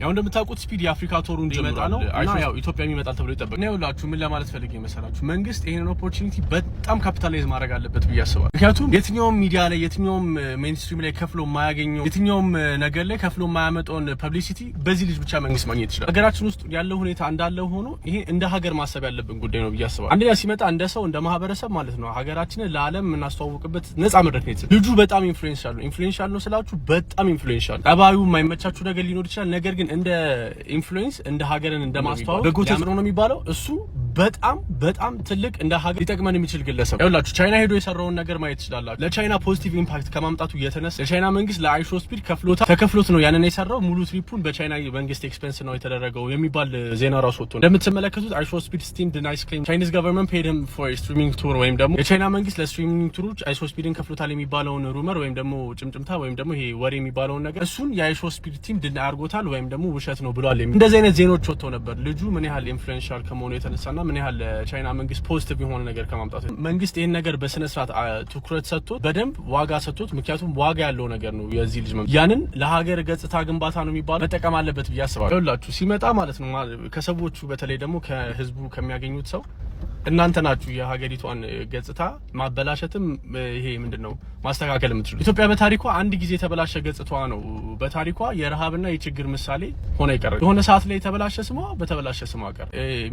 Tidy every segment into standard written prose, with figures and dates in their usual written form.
ያው እንደምታውቁት ስፒድ የአፍሪካ ቶሩ እንዲመጣ ነው እና ያው ኢትዮጵያ የሚመጣል ተብሎ ይጠበቃል። ነው ያላችሁ ምን ለማለት ፈልጌ መሰላችሁ መንግስት ይሄንን ኦፖርቹኒቲ በጣም ካፒታላይዝ ማድረግ አለበት ብዬ አስባለሁ። ምክንያቱም የትኛውም ሚዲያ ላይ የትኛውም ሜንስትሪም ላይ ከፍሎ የማያገኘው የትኛውም ነገር ላይ ከፍሎ የማያመጣውን ፐብሊሲቲ በዚህ ልጅ ብቻ መንግስት ማግኘት ይችላል። ሀገራችን ውስጥ ያለው ሁኔታ እንዳለ ሆኖ ይሄ እንደ ሀገር ማሰብ ያለብን ጉዳይ ነው ብዬ አስባለሁ። አንደኛ ሲመጣ እንደ ሰው እንደ ማህበረሰብ ማለት ነው ሀገራችንን ለዓለም የምናስተዋውቅበት ነፃ መድረክ ነው። ልጁ በጣም ኢንፍሉዌንሻል ነው ስላችሁ በጣም ኢንፍሉዌንሻል ጠባዩ የማይመቻችሁ ነገር ሊኖር ይችላል። ነገር ግን እንደ ኢንፍሉዌንስ እንደ ሀገርን እንደማስተዋወቅ በጎት ነው የሚባለው እሱ በጣም ትልቅ እንደ ሀገር ሊጠቅመን የሚችል ግለሰብ ያውላችሁ ቻይና ሄዶ የሰራውን ነገር ማየት ይችላልላችሁ። ለቻይና ፖዚቲቭ ኢምፓክት ከማምጣቱ የተነሳ ለቻይና መንግስት ለአይሾ ስፒድ ተከፍሎት ነው ያንን የሰራው። ሙሉ ትሪፑን በቻይና መንግስት ኤክስፔንስ ነው የተደረገው የሚባል ዜና ራሱ ወጥቶ እንደምትመለከቱት አይሾ ስፒድ ስቲም ዲናይስ ክሌም ቻይኒዝ ገቨርንመንት ፔድ ሂም ፎር ስትሪሚንግ ቱር ወይም ደግሞ የቻይና መንግስት ለስትሪሚንግ ቱሮች አይሾ ስፒድን ከፍሎታል የሚባለውን ሩመር ወይም ደግሞ ጭምጭምታ ወይም ደግሞ ይሄ ወሬ የሚባለውን ነገር እሱን የአይሾ ስፒድ ቲም ዲናይ አድርጎታል ወይም ደግሞ ውሸት ነው ብሏል። እንደዚህ አይነት ዜናዎች ወጥተው ነበር። ልጁ ምን ያህል ኢንፍሉዌንሻል ከመሆኑ የተነሳና ምን ያህል ቻይና መንግስት ፖዚቲቭ የሆነ ነገር ከማምጣቱ መንግስት ይሄን ነገር በስነ ስርዓት ትኩረት ሰጥቶት በደንብ ዋጋ ሰጥቶት ምክንያቱም ዋጋ ያለው ነገር ነው የዚህ ልጅ ያንን ለሀገር ገጽታ ግንባታ ነው የሚባለው መጠቀም አለበት ብዬ አስባለሁ። ይኸውላችሁ ሲመጣ ማለት ነው ከሰዎቹ በተለይ ደግሞ ከህዝቡ ከሚያገኙት ሰው እናንተ ናችሁ የሀገሪቷን ገጽታ ማበላሸትም ይሄ ምንድነው ማስተካከል የምትችሉት። ኢትዮጵያ በታሪኳ አንድ ጊዜ የተበላሸ ገጽታዋ ነው በታሪኳ የረሃብና የችግር ምሳሌ ሆነ ይቀር የሆነ ሰዓት ላይ የተበላሸ ስሟ በተበላሸ ስሟ ቀር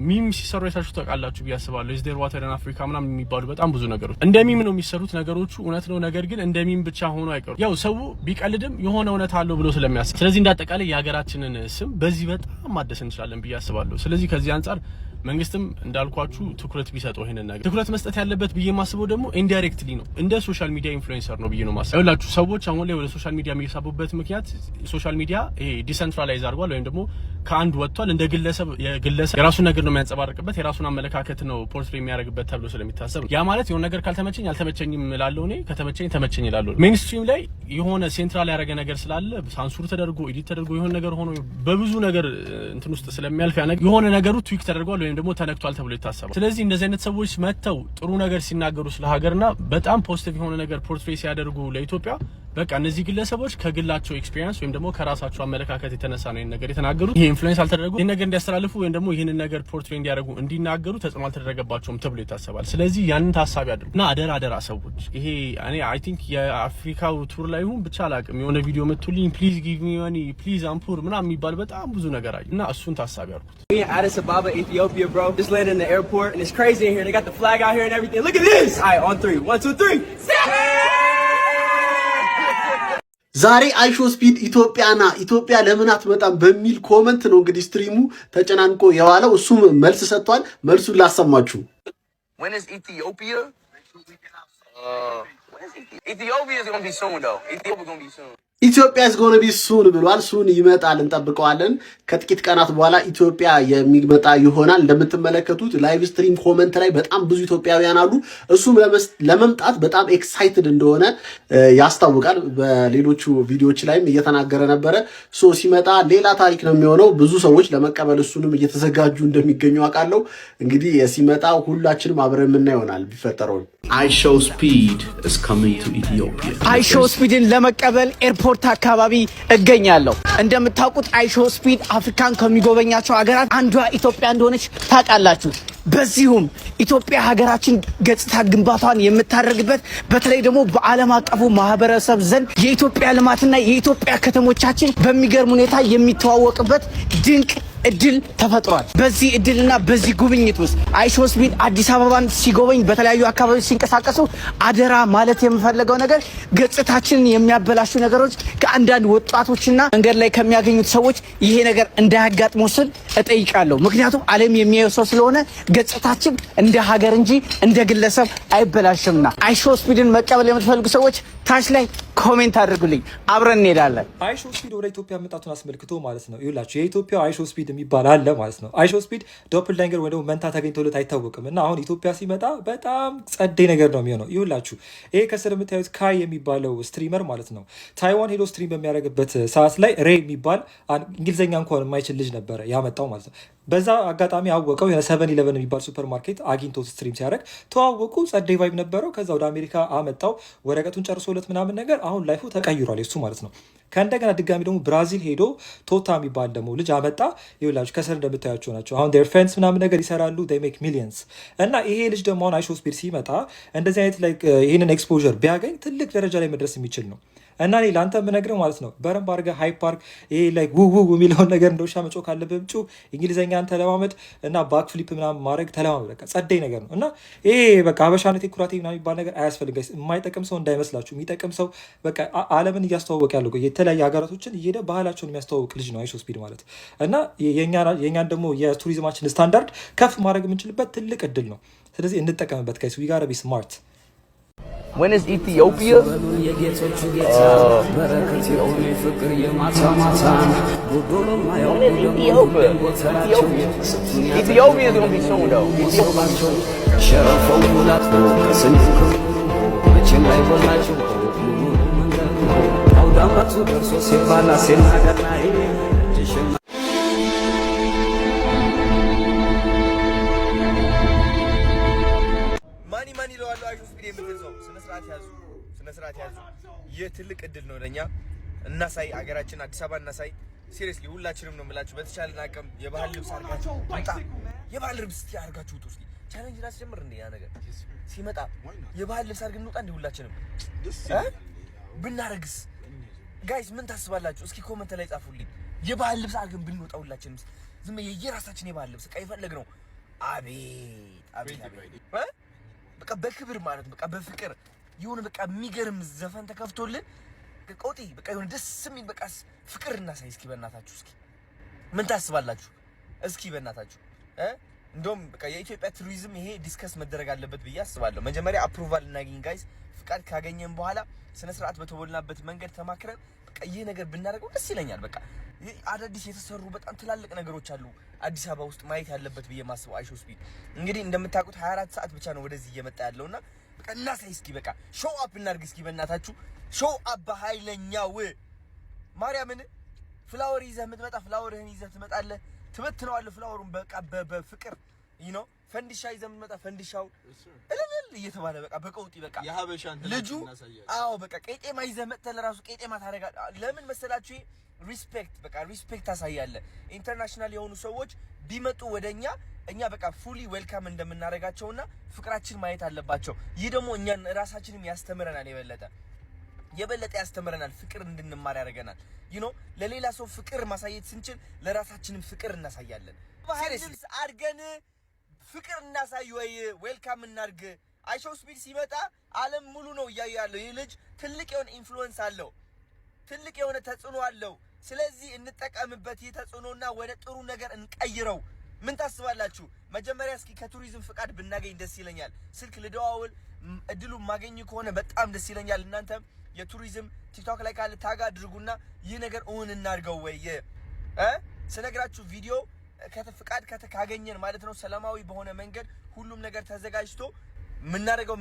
ሚም ሲሰሩ የታችሁ ተቃላችሁ ቢያስባለሁ ኢዝ ዴር ዋተር ኢን አፍሪካ ምናምን የሚባሉ በጣም ብዙ ነገሮች እንደ ሚም ነው የሚሰሩት ነገሮቹ እውነት ነው። ነገር ግን እንደ ሚም ብቻ ሆኖ አይቀሩ ያው ሰው ቢቀልድም የሆነ እውነት አለው ብሎ ስለሚያስብ ስለዚህ እንዳጠቃላይ የሀገራችንን ስም በዚህ በጣም ማደስ እንችላለን ብዬ አስባለሁ። ስለዚህ ከዚህ አንፃር መንግስትም እንዳልኳችሁ ትኩረት ቢሰጠው ይሄንን ነገር ትኩረት መስጠት ያለበት ብዬ ማስበው ደግሞ ኢንዳይሬክትሊ ነው እንደ ሶሻል ሚዲያ ኢንፍሉዌንሰር ነው ብዬ ነው ማስበው። ይኸውላችሁ ሰዎች አሁን ላይ ወደ ሶሻል ሚዲያ የሚሳቡበት ምክንያት ሶሻል ሚዲያ ይሄ ዲሰንትራላይዝ አድርጓል ወይም ደግሞ ከአንድ ወጥቷል እንደ ግለሰብ የራሱን ነገር ነው የሚያንጸባርቅበት የራሱን አመለካከት ነው ፖርትሬት የሚያደርግበት ተብሎ ስለሚታሰብ ያ ማለት የሆነ ነገር ካልተመቸኝ አልተመቸኝም እላለሁ እኔ ከተመቸኝ ተመቸኝ እላለሁ። ሜንስትሪም ላይ የሆነ ሴንትራል ያደረገ ነገር ስላለ ሳንሱር ተደርጎ ኤዲት ተደርጎ የሆነ ነገር ሆኖ በብዙ ነገር እንትን ውስጥ ስለሚያልፍ ያ ነገር የሆነ ነገሩ ትዊክ ተደርጓል ወይም ደግሞ ተነክቷል ተብሎ ይታሰባል። ስለዚህ እንደዚህ አይነት ሰዎች መተው ጥሩ ነገር ሲናገሩ ስለ ሀገርና በጣም ፖዚቲቭ የሆነ ነገር ፖርትሬት ሲያደርጉ ለኢትዮጵያ በቃ እነዚህ ግለሰቦች ከግላቸው ኤክስፒሪየንስ ወይም ደግሞ ከራሳቸው አመለካከት የተነሳ ነው ይሄን ነገር የተናገሩት። ይሄ ኢንፍሉዌንስ አልተደረጉ ይሄን ነገር እንዲያስተላልፉ ወይም ደግሞ ይሄንን ነገር ፖርትሬት እንዲያደርጉ እንዲናገሩ ተጽዕኖ አልተደረገባቸውም ተብሎ ይታሰባል። ስለዚህ ያንን ታሳቢ አድርጉና አደራ ሰዎች ይሄ እኔ አይ ቲንክ የአፍሪካው ቱር ላይ ሁን ብቻ አላቅም የሆነ ቪዲዮ መጥቶልኝ ፕሊዝ ጊቭ ሚ ማኒ ፕሊዝ አምፑር ምናምን የሚባል በጣም ብዙ ነገር አይ እና እሱን ታሳቢ አድርጉት። Addis Ababa, Ethiopia, bro. Just landed in the airport and it's crazy in here. They got the flag out here and everything. Look at this. All right, on 3. 1, 2, 3. ዛሬ አይሾ ስፒድ ኢትዮጵያ ለምን አትመጣም በሚል ኮመንት ነው እንግዲህ ስትሪሙ ተጨናንቆ የዋለው። እሱም መልስ ሰጥቷል። መልሱን ላሰማችሁ። When is Ethiopia? Ethiopia is going to be soon though. Ethiopia is going to be soon. ኢትዮጵያ is going to be soon ብሏል። ሱን ይመጣል እንጠብቀዋለን። ከጥቂት ቀናት በኋላ ኢትዮጵያ የሚመጣ ይሆናል። እንደምትመለከቱት ላይቭ ስትሪም ኮመንት ላይ በጣም ብዙ ኢትዮጵያውያን አሉ። እሱም ለመምጣት በጣም ኤክሳይትድ እንደሆነ ያስታውቃል። በሌሎቹ ቪዲዮዎች ላይም እየተናገረ ነበረ። ሲመጣ ሌላ ታሪክ ነው የሚሆነው። ብዙ ሰዎች ለመቀበል እሱንም እየተዘጋጁ እንደሚገኙ አውቃለሁ። እንግዲህ ሲመጣ ሁላችንም አብረን ምን ይሆናል ቢፈጠረው። አይሾ ስፒድ is coming to Ethiopia. አይሾ ስፒድን ለመቀበል ኤርፖርት አካባቢ እገኛለሁ። እንደምታውቁት አይሾ ስፒድ አፍሪካን ከሚጎበኛቸው ሀገራት አንዷ ኢትዮጵያ እንደሆነች ታውቃላችሁ። በዚሁም ኢትዮጵያ ሀገራችን ገጽታ ግንባታን የምታደርግበት በተለይ ደግሞ በዓለም አቀፉ ማህበረሰብ ዘንድ የኢትዮጵያ ልማትና የኢትዮጵያ ከተሞቻችን በሚገርም ሁኔታ የሚተዋወቅበት ድንቅ እድል ተፈጥሯል። በዚህ እድልና በዚህ ጉብኝት ውስጥ አይሾ ስፒድ አዲስ አበባን ሲጎበኝ በተለያዩ አካባቢዎች ሲንቀሳቀሱ አደራ ማለት የምፈልገው ነገር ገጽታችንን የሚያበላሹ ነገሮች ከአንዳንድ ወጣቶችና መንገድ ላይ ከሚያገኙት ሰዎች ይሄ ነገር እንዳያጋጥመው ስል እጠይቃለሁ። ምክንያቱም ዓለም የሚያየው ሰው ስለሆነ ገጽታችን እንደ ሀገር እንጂ እንደ ግለሰብ አይበላሽምና አይሾ ስፒድን መቀበል የምትፈልጉ ሰዎች ታች ላይ ኮሜንት አድርጉልኝ፣ አብረን እንሄዳለን። አይሾ ስፒድ ወደ ኢትዮጵያ መጣቱን አስመልክቶ ማለት ነው ይላችሁ የኢትዮጵያ አይሾ ስፒድ የሚባል አለ ማለት ነው። አይሾ ስፒድ ዶፕልዳንገር ወይ ደግሞ መንታ ተገኝቶለት አይታወቅም እና አሁን ኢትዮጵያ ሲመጣ በጣም ጸደይ ነገር ነው የሚሆነው። ይኸውላችሁ ይሄ ከስር የምታዩት ካይ የሚባለው ስትሪመር ማለት ነው ታይዋን ሄዶ ስትሪም በሚያደርግበት ሰዓት ላይ ሬ የሚባል እንግሊዝኛ እንኳን የማይችል ልጅ ነበረ ያመጣው ማለት ነው። በዛ አጋጣሚ አወቀው። 7-11 የሚባል ሱፐር ማርኬት አግኝቶ ስትሪም ሲያደርግ ተዋወቁ። ጸደይ ቫይብ ነበረው። ከዛ ወደ አሜሪካ አመጣው ወረቀቱን ጨርሶለት ምናምን ነገር። አሁን ላይፉ ተቀይሯል የሱ ማለት ነው። ከእንደገና ድጋሚ ደግሞ ብራዚል ሄዶ ቶታ የሚባል ደግሞ ልጅ አመጣ። ይኸውላችሁ ከስር እንደምታያቸው ናቸው። አሁን ዴር ፍሬንድስ ምናምን ነገር ይሰራሉ። ዴይ ሜክ ሚሊየንስ። እና ይሄ ልጅ ደግሞ አሁን አይሾስፒድ ሲመጣ እንደዚህ አይነት ላይ ይህንን ኤክስፖዠር ቢያገኝ ትልቅ ደረጃ ላይ መድረስ የሚችል ነው። እና እኔ ለአንተ የምነግርህ ማለት ነው በረንብ አድርገህ ሃይ ፓርክ ይሄ ላይ ውው የሚለውን ነገር እንደ ውሻ መጮህ ካለብህም ጩህ፣ እንግሊዝኛን ተለማመድ እና ባክ ፍሊፕ ምናምን ማድረግ ተለማመድ። በቃ ጸደይ ነገር ነው። እና ይሄ በቃ ሀበሻነቴ ኩራቴ ምናምን የሚባል ነገር አያስፈልግ። የማይጠቅም ሰው እንዳይመስላችሁ። የሚጠቅም ሰው በቃ ዓለምን እያስተዋወቅ ያለው የተለያዩ ሀገራቶችን እየሄደ ባህላቸውን የሚያስተዋውቅ ልጅ ነው አይሾስፒድ ማለት። እና የእኛን ደግሞ የቱሪዝማችን ስታንዳርድ ከፍ ማድረግ የምንችልበት ትልቅ እድል ነው። ስለዚህ እንጠቀምበት ጋይስ። ዊ ጋታ ቢ ስማርት። When is Ethiopia? Ethiopia is gonna be soon though. ማኒ ለዋለው አይሾስፒድ የምትዘው ስነ ስርዓት ያዙ። ይህ ትልቅ እድል ነው ለኛ። እናሳይ፣ አገራችን አዲስ አበባ እናሳይ። ሲሪየስሊ ሁላችንም ነው የምላችሁ። በተቻለን አቅም የባህል ልብስ አድርጋችሁ ወጣ። የባህል ልብስ አድርጋችሁ ውጡ። እስኪ ቻሌንጅ ላስጀምር እንዴ? ያ ነገር ሲመጣ የባህል ልብስ አድርገን እንውጣ እንዴ? ሁላችንም ብናረግስ? ጋይስ ምን ታስባላችሁ? እስኪ ኮመንት ላይ ጻፉልኝ። የባህል ልብስ አድርገን ብንወጣ ሁላችንም ዝም የየራሳችን የባህል ልብስ ቀይ ፈለግ ነው። አቤት በቃ በክብር ማለት ነው። በቃ በፍቅር ይሁን። በቃ የሚገርም ዘፈን ተከፍቶልን ቆጢ በቃ ይሁን ደስ የሚል በቃ ፍቅር እናሳይ። እስኪ በእናታችሁ እስኪ ምን ታስባላችሁ? እስኪ በእናታችሁ እንደውም በቃ የኢትዮጵያ ቱሪዝም ይሄ ዲስከስ መደረግ አለበት ብዬ አስባለሁ። መጀመሪያ አፕሩቫል እናገኝ ጋይስ። ፍቃድ ካገኘን በኋላ ስነ ስርዓት በተወልናበት መንገድ ተማክረን በቃ ይሄ ነገር ብናደርገው ደስ ይለኛል። በቃ አዳዲስ የተሰሩ በጣም ትላልቅ ነገሮች አሉ አዲስ አበባ ውስጥ ማየት ያለበት ብዬ ማስበው አይሾስፒድ እንግዲህ እንደምታውቁት 24 ሰዓት ብቻ ነው ወደዚህ እየመጣ ያለውና በቃ እናሳይ እስኪ በቃ ሾው አፕ እናድርግ እስኪ በእናታችሁ ሾው አፕ በኃይለኛው ማርያምን ፍላወር ይዘህ የምትመጣ ፍላወርህን ይዘህ ትመጣለህ ትበትነዋለህ ፍላወሩን በቃ በፍቅር you know ፈንዲሻ ይዘህ የምትመጣ ፈንዲሻው እልል እየተባለ በቃ በቀውጢ በቃ የሀበሻን ልጁ አዎ በቃ ቄጤማ ይዘህ መጥተህ ለራሱ ቄጤማ ታደርጋለህ። ለምን መሰላችሁ? ሪስፔክት በቃ ሪስፔክት ታሳያለህ። ኢንተርናሽናል የሆኑ ሰዎች ቢመጡ ወደኛ እኛ በቃ ፉሊ ዌልካም እንደምናደርጋቸውና ፍቅራችን ማየት አለባቸው። ይህ ደግሞ እኛን ራሳችንን ያስተምረናል። የበለጠ ያስተምረናል። ፍቅር እንድንማር ያደርገናል። ለሌላ ሰው ፍቅር ማሳየት ስንችል ለራሳችንም ፍቅር እናሳያለን። ሲሪየስሊ አድርገን ፍቅር እናሳይ ወይ ዌልካም እናድርግ። አይሾስፒድ ሲመጣ ዓለም ሙሉ ነው እያየ ያለው። ይህ ልጅ ትልቅ የሆነ ኢንፍሉዌንስ አለው። ትልቅ የሆነ ተጽዕኖ አለው። ስለዚህ እንጠቀምበት። ይህ ተጽዕኖና ወደ ጥሩ ነገር እንቀይረው። ምን ታስባላችሁ? መጀመሪያ እስኪ ከቱሪዝም ፍቃድ ብናገኝ ደስ ይለኛል። ስልክ ልደዋውል እድሉን ማገኝ ከሆነ በጣም ደስ ይለኛል። እናንተም የቱሪዝም ቲክቶክ ላይ ካለ ታጋ አድርጉና ይህ ነገር እውን እናድርገው ወይ ስነግራችሁ ቪዲዮ ፍቃድ ካገኘን ማለት ነው ሰላማዊ በሆነ መንገድ ሁሉም ነገር ተዘጋጅቶ ምናረገው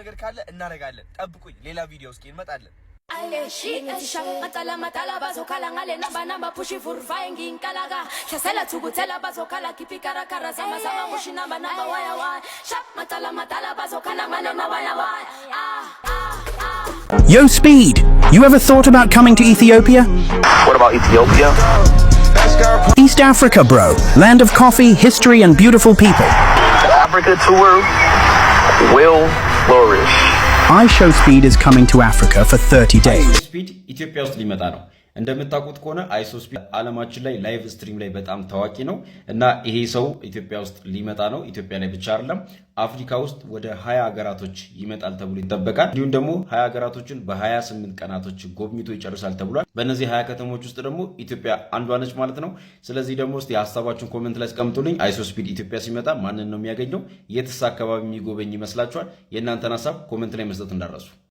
ነገር ካለ እናረጋለን። ጠብቁኝ። ሌላ ቪዲዮ እስኪ እንመጣለን። Aileshi etisha matala bazokala ngale namba pushi furfa nginkalaga khasela thukutela bazokala kipikara kara sama mushi namba waya waya shap matala bazokala ngale waya waya Yo Speed, you ever thought about coming to Ethiopia? What about Ethiopia? East Africa, bro. Land of coffee, history and beautiful people. Africa tour will flourish. iShowSpeed is coming to Africa for 30 days. iShowSpeed ኢትዮጵያ ውስጥ ሊመጣ ነው። እንደምታውቁት ከሆነ iShowSpeed ዓለማችን ላይ ላይቭ ስትሪም ላይ በጣም ታዋቂ ነው እና ይሄ ሰው ኢትዮጵያ ውስጥ ሊመጣ ነው። ኢትዮጵያ ላይ ብቻ አይደለም አፍሪካ ውስጥ ወደ 20 ሀገራቶች ይመጣል ተብሎ ይጠበቃል። እንዲሁም ደግሞ 20 ሀገራቶችን በ28 ቀናቶች ጎብኝቶ ይጨርሳል ተብሏል። በእነዚህ 20 ከተሞች ውስጥ ደግሞ ኢትዮጵያ አንዷ ነች ማለት ነው። ስለዚህ ደግሞ እስቲ ሐሳባችሁን ኮሜንት ላይ አስቀምጡልኝ። iShowSpeed ኢትዮጵያ ሲመጣ ማንን ነው የሚያገኘው? የትስ አካባቢ የሚጎበኝ ይመስላችኋል? የእናንተን ሐሳብ ኮሜንት ላይ መስጠት እንዳትረሱ።